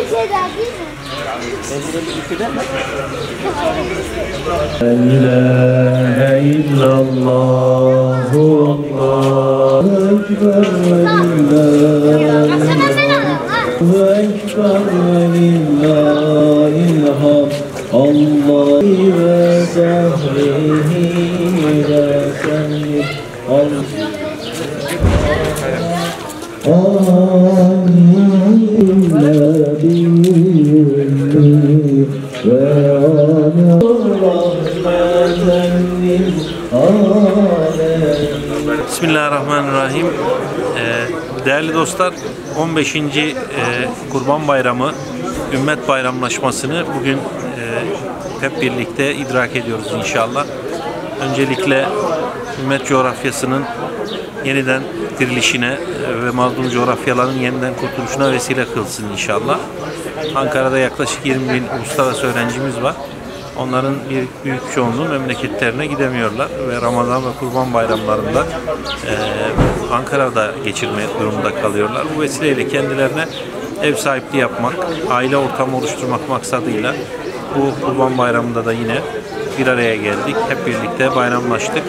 La ilahe illallah, Allahu ekber, Allahu ekber, velillahil hamd. Allah ve sahbihi ve sellim. Bismillahirrahmanirrahim. Değerli dostlar, 15. Kurban Bayramı Ümmet Bayramlaşmasını bugün hep birlikte idrak ediyoruz inşallah. Öncelikle ümmet coğrafyasının yeniden dirilişine ve mazlum coğrafyaların yeniden kurtuluşuna vesile kılsın inşallah. Ankara'da yaklaşık 20 bin uluslararası öğrencimiz var. Onların bir büyük çoğunluğu memleketlerine gidemiyorlar ve Ramazan ve Kurban bayramlarında Ankara'da geçirme durumunda kalıyorlar. Bu vesileyle kendilerine ev sahipliği yapmak, aile ortamı oluşturmak maksadıyla bu Kurban Bayramı'nda da yine bir araya geldik. Hep birlikte bayramlaştık.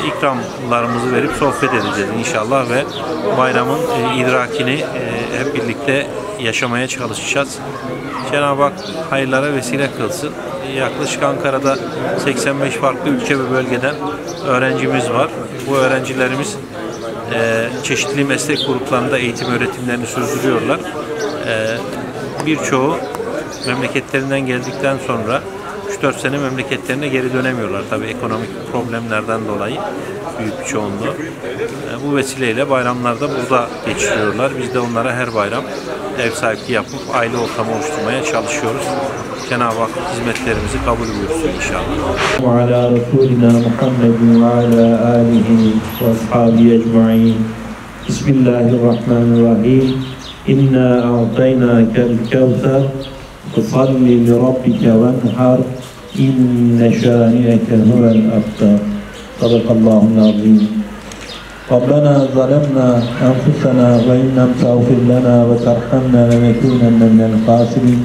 İkramlarımızı verip sohbet edeceğiz inşallah ve bayramın idrakini hep birlikte yaşamaya çalışacağız. Cenab-ı Hak hayırlara vesile kılsın. Yaklaşık Ankara'da 85 farklı ülke ve bölgeden öğrencimiz var. Bu öğrencilerimiz çeşitli meslek gruplarında eğitim öğretimlerini sürdürüyorlar. Birçoğu memleketlerinden geldikten sonra 3-4 sene memleketlerine geri dönemiyorlar. Tabii ekonomik problemlerden dolayı büyük bir çoğunluğu. Bu vesileyle bayramlarda burada geçiriyorlar. Biz de onlara her bayram ev sahipliği yapıp aile ortamı oluşturmaya çalışıyoruz. Cenab-ı Hak hizmetlerimizi kabul buyursun inşallah. Ve ala Resulina Muhammedin ve ala alihi ve ashabihi ecma'in. Bismillahirrahmanirrahim. İnna a'taynakel kevser. Fasalli li rabbike venhar. İnne şâni'eke huvel abtar. Sadakallahul azim. ربنا ظلمنا أنفسنا وإن لم تغفر لنا وترحمنا لنكونن من الخاسرين.